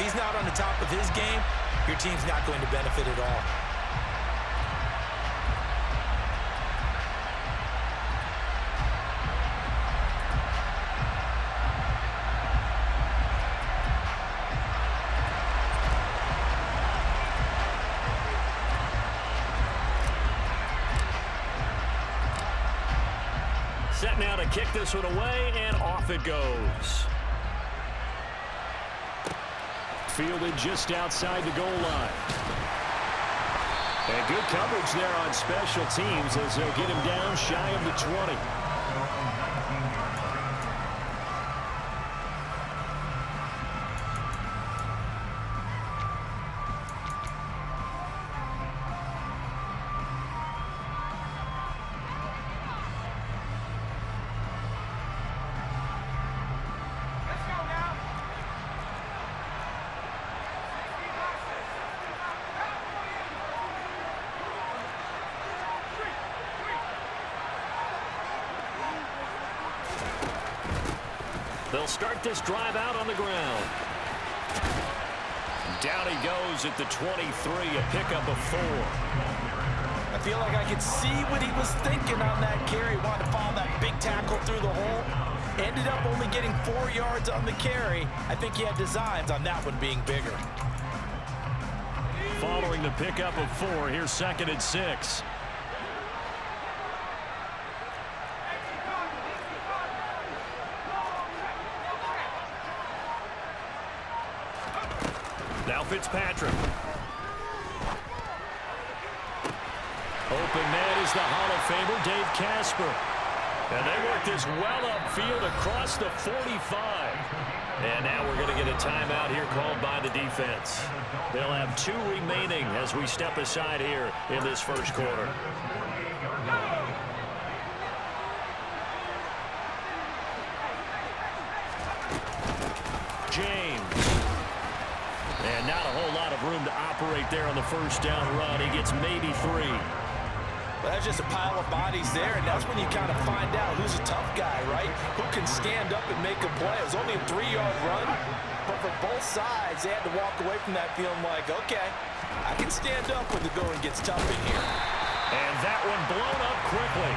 he's not on the top of his game, your team's not going to benefit at all. Set now to kick this one away, and off it goes. Fielded just outside the goal line. And good coverage there on special teams as they'll get him down shy of the 20. They'll start this drive out on the ground. Down he goes at the 23, a pickup of 4. I feel like I could see what he was thinking on that carry. Wanted to follow that big tackle through the hole. Ended up only getting 4 yards on the carry. I think he had designs on that one being bigger. Following the pickup of 4, here's 2nd and 6. Now Fitzpatrick. Open man is the Hall of Famer, Dave Casper. And they work this well upfield across the 45. And now we're going to get a timeout here called by the defense. They'll have 2 remaining as we step aside here in this first quarter. James. And not a whole lot of room to operate there on the first down run. He gets maybe 3. Well, that's just a pile of bodies there, and that's when you kind of find out who's a tough guy, right? Who can stand up and make a play. It was only a 3-yard run, but for both sides, they had to walk away from that feeling like, okay, I can stand up when the going gets tough in here. And that one blown up quickly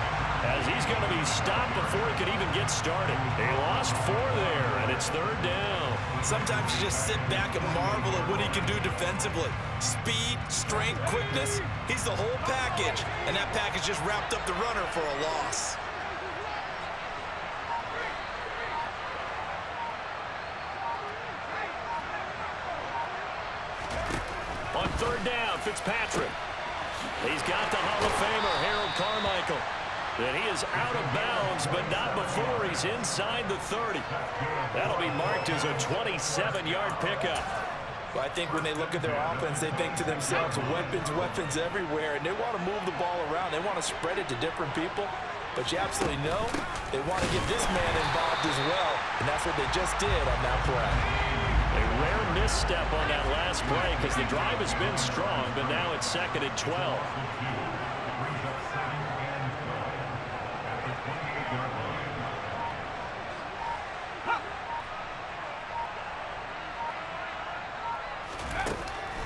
as he's going to be stopped before he could even get started. He lost 4 there, and it's 3rd down. Sometimes you just sit back and marvel at what he can do defensively. Speed, strength, quickness, he's the whole package. And that package just wrapped up the runner for a loss. On 3rd down, Fitzpatrick. He's got the Hall of Famer, Harold Carmichael. And he is out of bounds, but not before he's inside the 30. That'll be marked as a 27-yard pickup. Well, I think when they look at their offense, they think to themselves, weapons, weapons everywhere, and they want to move the ball around. They want to spread it to different people. But you absolutely know they want to get this man involved as well, and that's what they just did on that play. A rare misstep on that last play because the drive has been strong, but now it's 2nd and 12.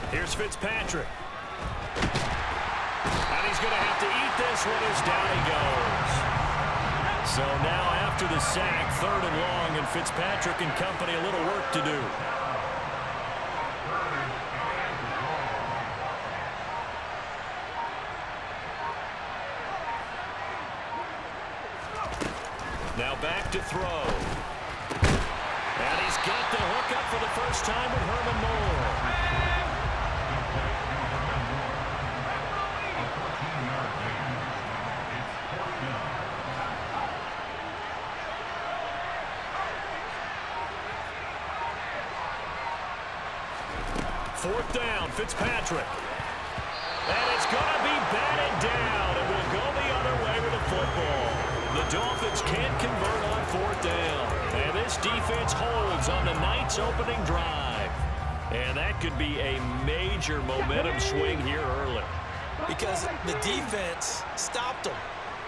Here's Fitzpatrick. And he's going to have to eat this one as down he goes. So now after the sack, 3rd and long, and Fitzpatrick and company a little work to do. Now back to throw. And he's got the hook up for the first time with Herman Moore. Fourth down, Fitzpatrick. And it's going to be batted down, and we'll go the other way with the football. The Dolphins can't convert on 4th down. And this defense holds on the night's opening drive. And that could be a major momentum swing here early. Because the defense stopped them.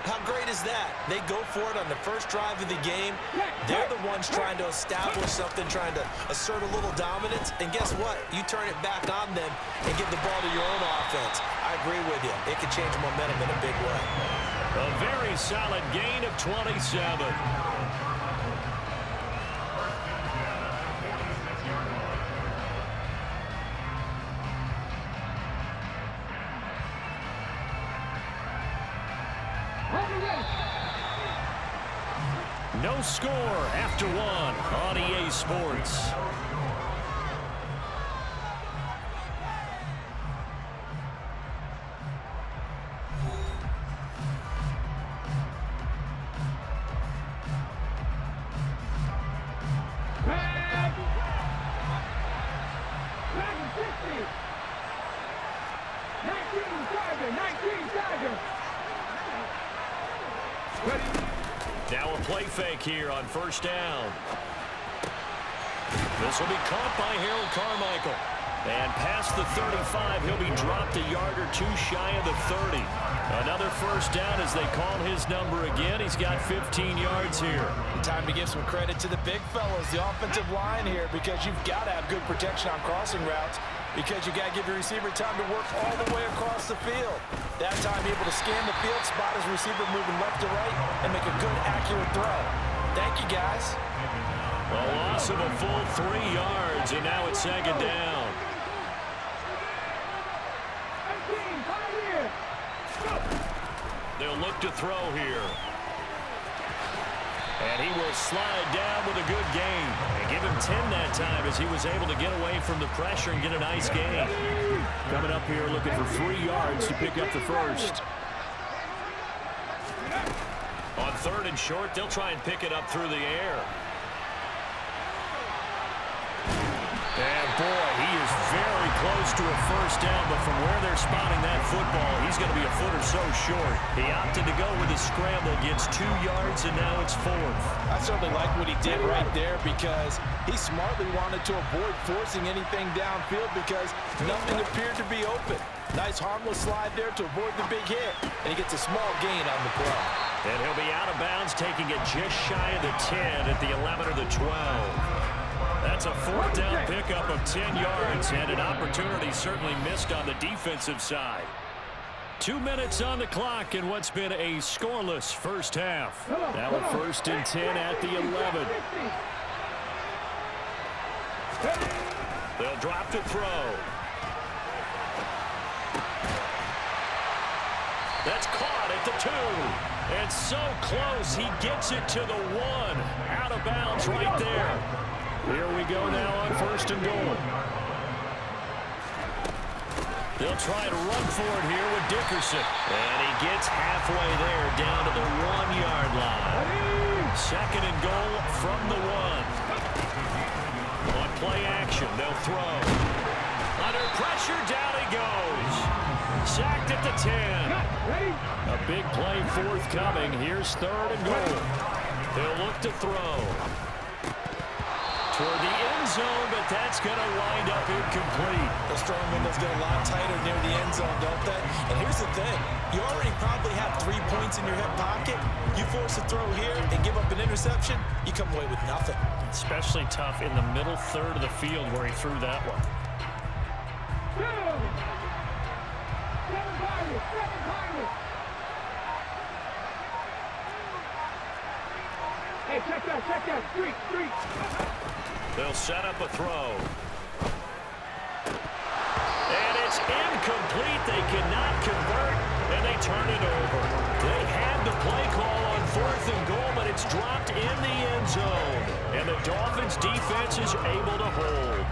How great is that? They go for it on the first drive of the game. They're the ones trying to establish something, trying to assert a little dominance. And guess what? You turn it back on them and give the ball to your own offense. I agree with you. It can change momentum in a big way. A very solid gain of 27. No score after one on EA Sports. Now a play fake here on first down. This will be caught by Harold Carmichael. And past the 35, he'll be dropped a yard or two shy of the 30. Another first down as they call his number again. He's got 15 yards here. Time to give some credit to the big fellas, the offensive line here, because you've got to have good protection on crossing routes, because you got to give your receiver time to work all the way across the field. That time able to scan the field, spot his receiver moving left to right, and make a good, accurate throw. Thank you, guys. A loss of a full 3 yards, and now it's second down. They'll look to throw here. And he will slide down with a good gain. And give him 10 that time as he was able to get away from the pressure and get a nice gain. Coming up here looking for 3 yards to pick up the first. On third and short, they'll try and pick it up through the air. And boy, he is very close to a first down, but from where they're spotting that football, he's going to be a foot or so short. He opted to go with a scramble, gets 2 yards, and now it's fourth. I certainly like what he did right there, because he smartly wanted to avoid forcing anything downfield because nothing appeared to be open. Nice harmless slide there to avoid the big hit, and he gets a small gain on the play. And he'll be out of bounds, taking it just shy of the 10 at the 11 or the 12. That's a fourth down pickup of 10 yards, and an opportunity certainly missed on the defensive side. 2 minutes on the clock in what's been a scoreless first half. Now a first and 10 at the 11. They'll drop to throw. That's caught at the 2. It's so close, he gets it to the 1. Out of bounds right there. Here we go now on first and goal. They'll try to run for it here with Dickerson. And he gets halfway there down to the 1-yard line. Second and goal from the 1. On play action, they'll throw. Under pressure, down he goes. Sacked at the 10. A big play forthcoming. Here's third and goal. They'll look to throw. Toward the end zone, but that's going to wind up incomplete. The strong windows get a lot tighter near the end zone, don't they? And here's the thing. You already probably have 3 points in your hip pocket. You force a throw here and give up an interception, you come away with nothing. Especially tough in the middle third of the field where he threw that one. Hey, check that, street. They'll set up a throw. And it's incomplete. They cannot convert, and they turn it over. They had the play call on fourth and goal, but it's dropped in the end zone. And the Dolphins' defense is able to hold.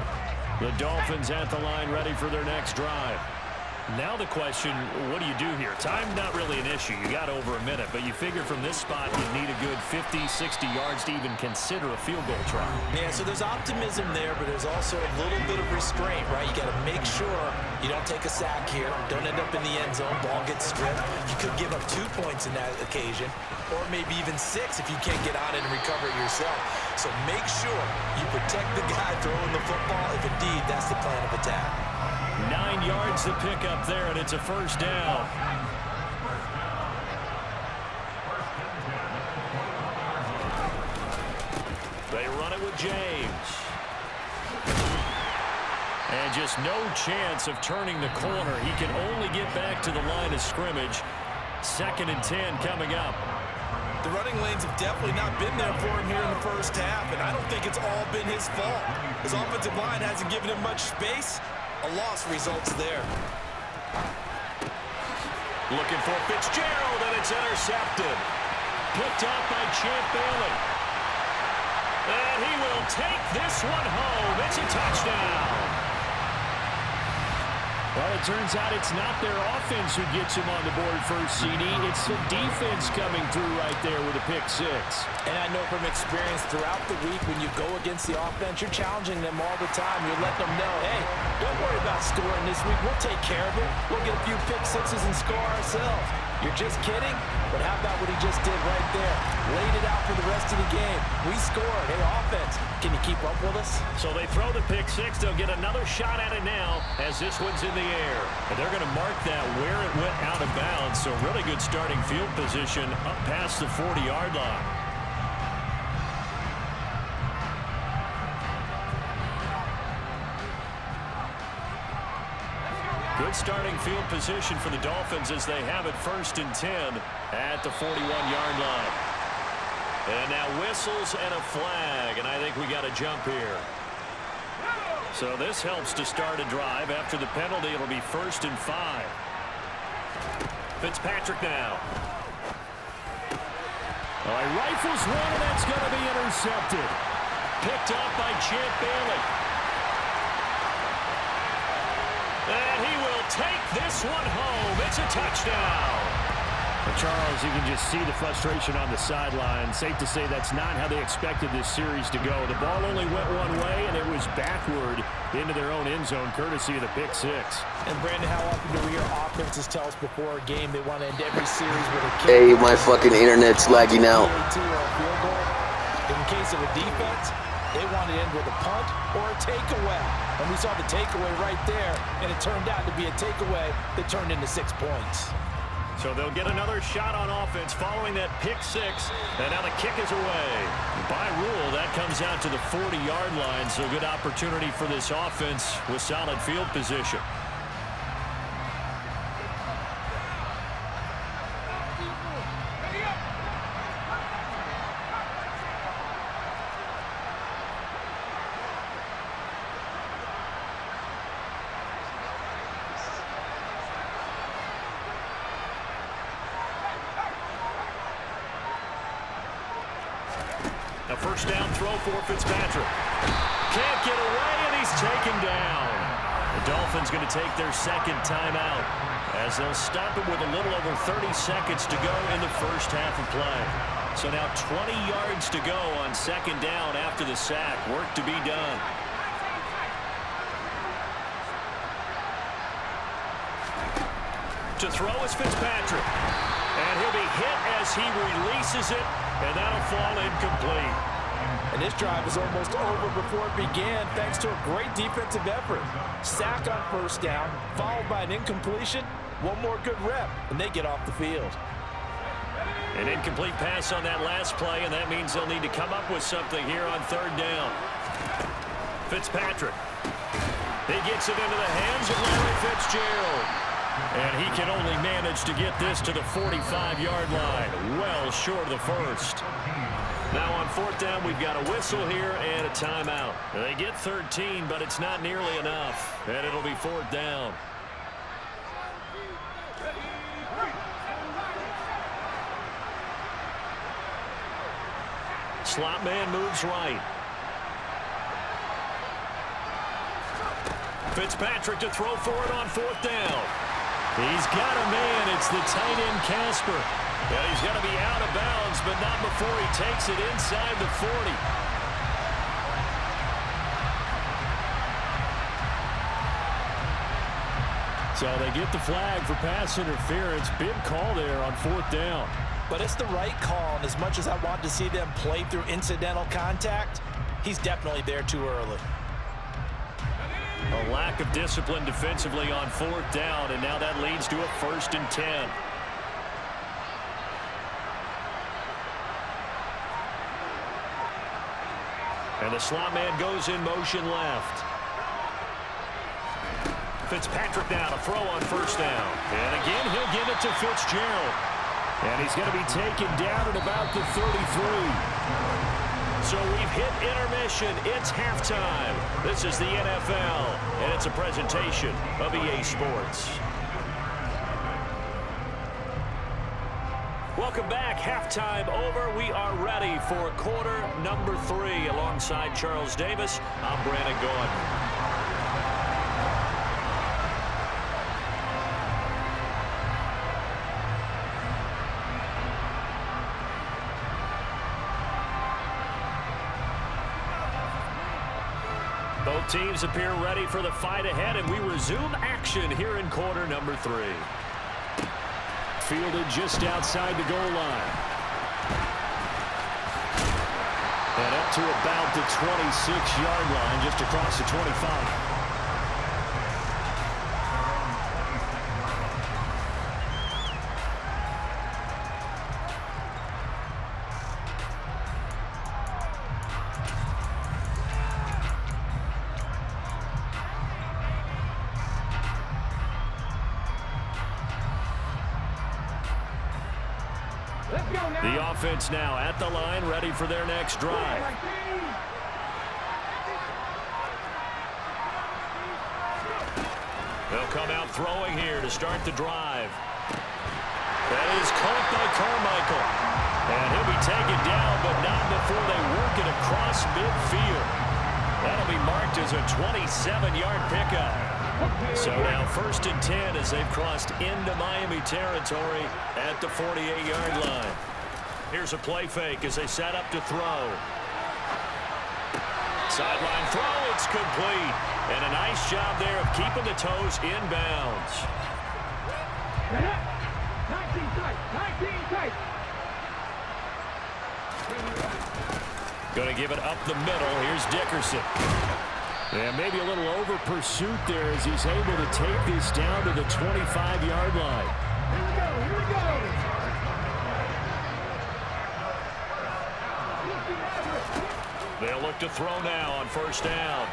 The Dolphins at the line ready for their next drive. Now the question, what do you do here? Time's not really an issue. You got over a minute, but you figure from this spot you need a good 50, 60 yards to even consider a field goal try. Yeah, so there's optimism there, but there's also a little bit of restraint, right? You got to make sure you don't take a sack here, don't end up in the end zone, ball gets stripped. You could give up 2 points in that occasion, or maybe even 6 if you can't get on it and recover it yourself. So make sure you protect the guy throwing the football if indeed that's the plan of attack. 9 yards to pick up there, and it's a first down. James. And just no chance of turning the corner. He can only get back to the line of scrimmage. 2nd and 10 coming up. The running lanes have definitely not been there for him here in the first half, and I don't think it's all been his fault. His offensive line hasn't given him much space. A loss results there. Looking for Fitzgerald, and it's intercepted. Picked off by Champ Bailey. And he will take this one home. It's a touchdown. Well, it turns out it's not their offense who gets him on the board first, CD. It's the defense coming through right there with a pick 6. And I know from experience throughout the week when you go against the offense, you're challenging them all the time. You let them know, hey, don't worry about scoring this week. We'll take care of it. We'll get a few pick 6s and score ourselves. You're just kidding? But how about what he just did right there? Laid it out for the rest of the game. We scored. Hey, offense, can you keep up with us? So they throw the pick 6. They'll get another shot at it now as this one's in the air. And they're going to mark that where it went out of bounds. So really good starting field position up past the 40-yard line. Good starting field position for the Dolphins as they have it 1st and 10 at the 41-yard line. And now whistles and a flag, and I think we got a jump here. So this helps to start a drive. After the penalty, it'll be 1st and 5. Fitzpatrick now. He rifles one, and that's going to be intercepted. Picked off by Champ Bailey. And he will take this one home. It's a touchdown. Well, Charles, you can just see the frustration on the sideline. Safe to say that's not how they expected this series to go. The ball only went one way, and it was backward into their own end zone, courtesy of the pick 6. And, Brandon, how often do we hear offenses tell us before a game they want to end every series with a kick? Hey, my fucking internet's lagging out. In case of a defense, they want to end with a punt or a takeaway. And we saw the takeaway right there, and it turned out to be a takeaway that turned into 6 points. So they'll get another shot on offense following that pick 6, and now the kick is away. By rule, that comes out to the 40-yard line, so good opportunity for this offense with solid field position. A first down throw for Fitzpatrick. Can't get away, and he's taken down. The Dolphins going to take their 2nd timeout as they'll stop it with a little over 30 seconds to go in the first half of play. So now 20 yards to go on 2nd down after the sack. Work to be done. To throw is Fitzpatrick. And he'll be hit as he releases it, and that'll fall incomplete. And this drive is almost over before it began thanks to a great defensive effort. Sack on 1st down, followed by an incompletion. One more good rep, and they get off the field. An incomplete pass on that last play, and that means they'll need to come up with something here on 3rd down. Fitzpatrick. He gets it into the hands of Larry Fitzgerald. And he can only manage to get this to the 45-yard line, well short of the 1st. Now on 4th down, we've got a whistle here and a timeout. They get 13, but it's not nearly enough, and it'll be 4th down. Slot man moves right. Fitzpatrick to throw for it on 4th down. He's got a man. It's the tight end, Casper. Yeah, he's going to be out of bounds, but not before he takes it inside the 40. So they get the flag for pass interference. Big call there on 4th down. But it's the right call, and as much as I want to see them play through incidental contact, he's definitely there too early. A lack of discipline defensively on 4th down, and now that leads to a 1st and 10. And the slot man goes in motion left. Fitzpatrick now to throw on first down. And again, he'll give it to Fitzgerald. And he's going to be taken down at about the 33. So we've hit intermission. It's halftime. This is the NFL, and it's a presentation of EA Sports. Welcome back. Halftime over. We are ready for quarter number 3. Alongside Charles Davis, I'm Brandon Gaudin. Both teams appear ready for the fight ahead, and we resume action here in quarter number 3. Fielded just outside the goal line. And up to about the 26-yard line, just across the 25. The offense now at the line, ready for their next drive. They'll come out throwing here to start the drive. That is caught by Carmichael. And he'll be taken down, but not before they work it across midfield. That'll be marked as a 27-yard pickup. So now 1st and 10 as they've crossed into Miami territory at the 48-yard line. Here's a play fake as they set up to throw. Sideline throw, it's complete. And a nice job there of keeping the toes inbounds. 19 tight. Going to give it up the middle. Here's Dickerson. Yeah, maybe a little over pursuit there as he's able to take this down to the 25-yard line. Here we go. They'll look to throw now on first down.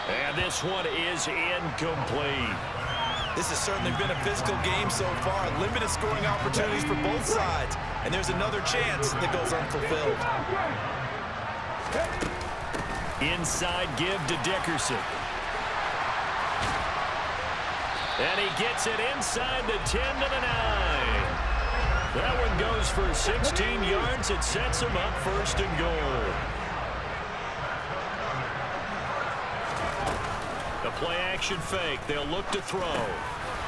And this one is incomplete. This has certainly been a physical game so far. Limited scoring opportunities for both sides. And there's another chance that goes unfulfilled. Inside give to Dickerson. And he gets it inside the 10 to the 9. That one goes for 16 yards. It sets him up 1st and goal. The play action fake. They'll look to throw.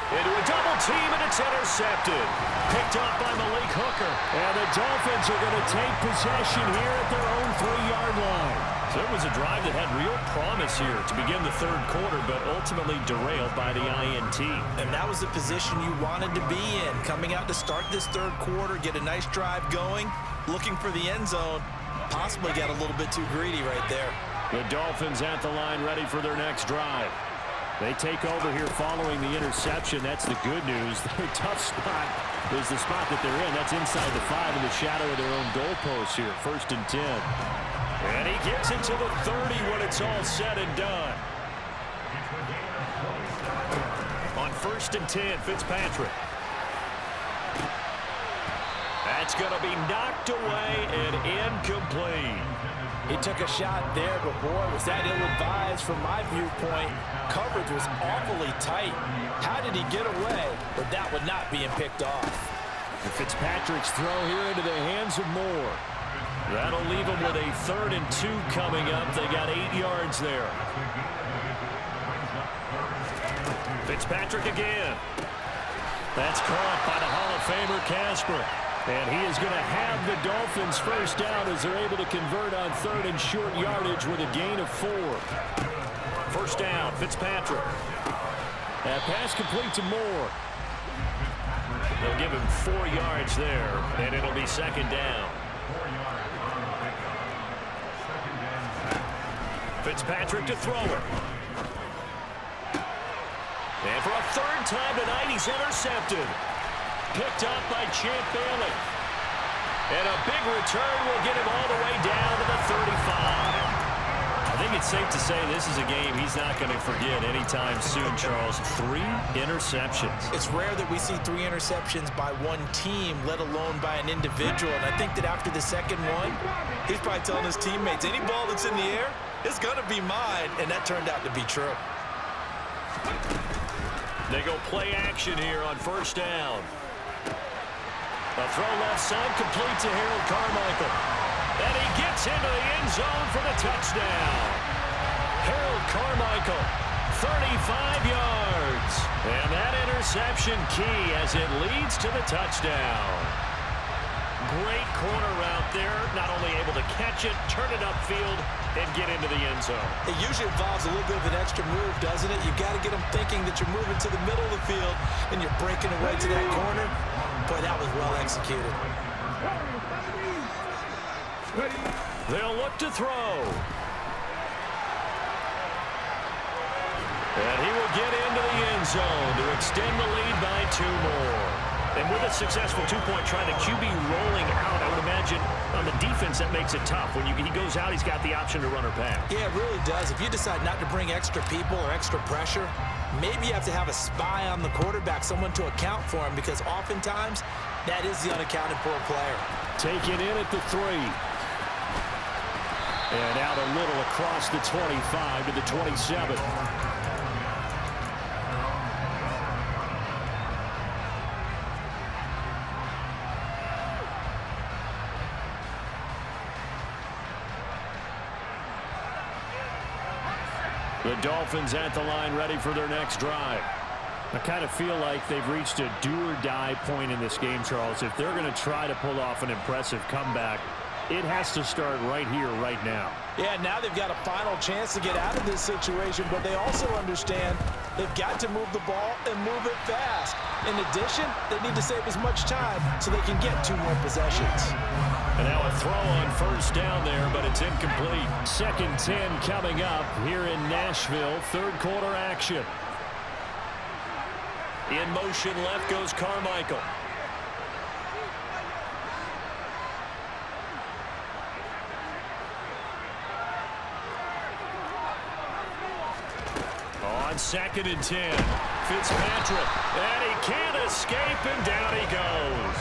Into a double team, and it's intercepted. Picked up by Malik Hooker. And the Dolphins are going to take possession here at their own 3-yard line. So it was a drive that had real promise here to begin the 3rd quarter, but ultimately derailed by the INT. And that was the position you wanted to be in. Coming out to start this 3rd quarter, get a nice drive going, looking for the end zone. Possibly got a little bit too greedy right there. The Dolphins at the line ready for their next drive. They take over here following the interception. That's the good news. Their tough spot is the spot that they're in. That's inside the 5 in the shadow of their own goalpost here. 1st and 10. And he gets it to the 30 when it's all said and done. On 1st and 10, Fitzpatrick. That's going to be knocked away and incomplete. He took a shot there, but boy, was that ill-advised from my viewpoint. Coverage was awfully tight. How did he get away? But that would not being picked off. And Fitzpatrick's throw here into the hands of Moore. That'll leave them with a 3rd and 2 coming up. They got 8 yards there. Fitzpatrick again. That's caught by the Hall of Famer Casper. And he is going to have the Dolphins first down as they're able to convert on 3rd and short yardage with a gain of 4. First down, Fitzpatrick. That pass complete to Moore. They'll give him 4 yards there, and it'll be 2nd down. Fitzpatrick to throw it. And for a 3rd time tonight, he's intercepted. Picked up by Champ Bailey. And a big return will get him all the way down to the 35. I think it's safe to say this is a game he's not going to forget anytime soon, Charles. 3 interceptions. It's rare that we see 3 interceptions by one team, let alone by an individual. And I think that after the second one, he's probably telling his teammates, any ball that's in the air, it's going to be mine. And that turned out to be true. They go play action here on first down. A throw left side complete to Harold Carmichael. And he gets into the end zone for the touchdown. Harold Carmichael, 35 yards. And that interception key as it leads to the touchdown. Great corner route there. Not only able to catch it, turn it upfield, and get into the end zone. It usually involves a little bit of an extra move, doesn't it? You've got to get them thinking that you're moving to the middle of the field and you're breaking away to that corner. Boy, that was well executed. They'll look to throw. And he will get into the end zone to extend the lead by 2 more. And with a successful 2-point try, the QB rolling out, I would imagine on the defense that makes it tough. When he goes out, he's got the option to run or pass. Yeah, it really does. If you decide not to bring extra people or extra pressure, maybe you have to have a spy on the quarterback, someone to account for him, because oftentimes that is the unaccounted for player. Taken in at the 3. And out a little across the 25 to the 27. The Dolphins at the line, ready for their next drive. I kind of feel like they've reached a do-or-die point in this game, Charles. If they're going to try to pull off an impressive comeback, it has to start right here, right now. Yeah, now they've got a final chance to get out of this situation, but they also understand they've got to move the ball and move it fast. In addition, they need to save as much time so they can get 2 more possessions. And now a throw on first down there, but it's incomplete. 2nd and 10 coming up here in Nashville. 3rd quarter action. In motion left goes Carmichael. On 2nd and 10, Fitzpatrick, and he can't escape, and down he goes.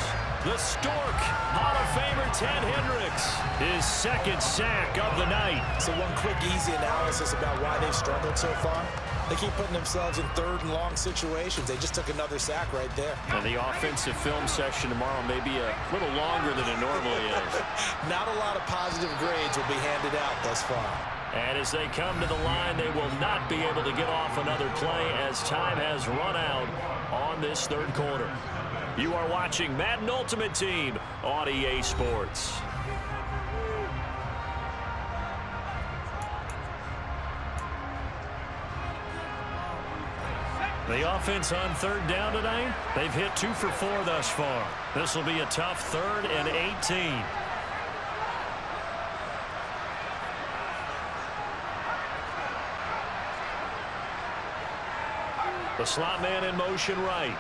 The Stork, Hall of Famer Ted Hendricks, his 2nd sack of the night. So one quick, easy analysis about why they've struggled so far. They keep putting themselves in 3rd and long situations. They just took another sack right there. And the offensive film session tomorrow may be a little longer than it normally is. Not a lot of positive grades will be handed out thus far. And as they come to the line, they will not be able to get off another play as time has run out on this 3rd quarter. You are watching Madden Ultimate Team on EA Sports. The offense on 3rd down tonight, they've hit 2 for 4 thus far. This will be a tough 3rd and 18. The slot man in motion right.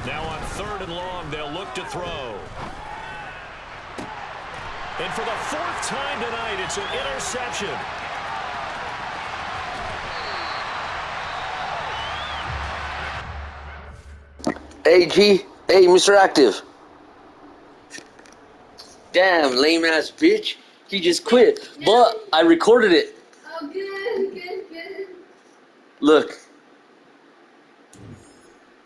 Now on 3rd and long, they'll look to throw. And for the 4th time tonight, it's an interception. Hey, G. Hey, Mr. Active. Damn, lame-ass bitch. He just quit. But I recorded it. Oh, good. Look.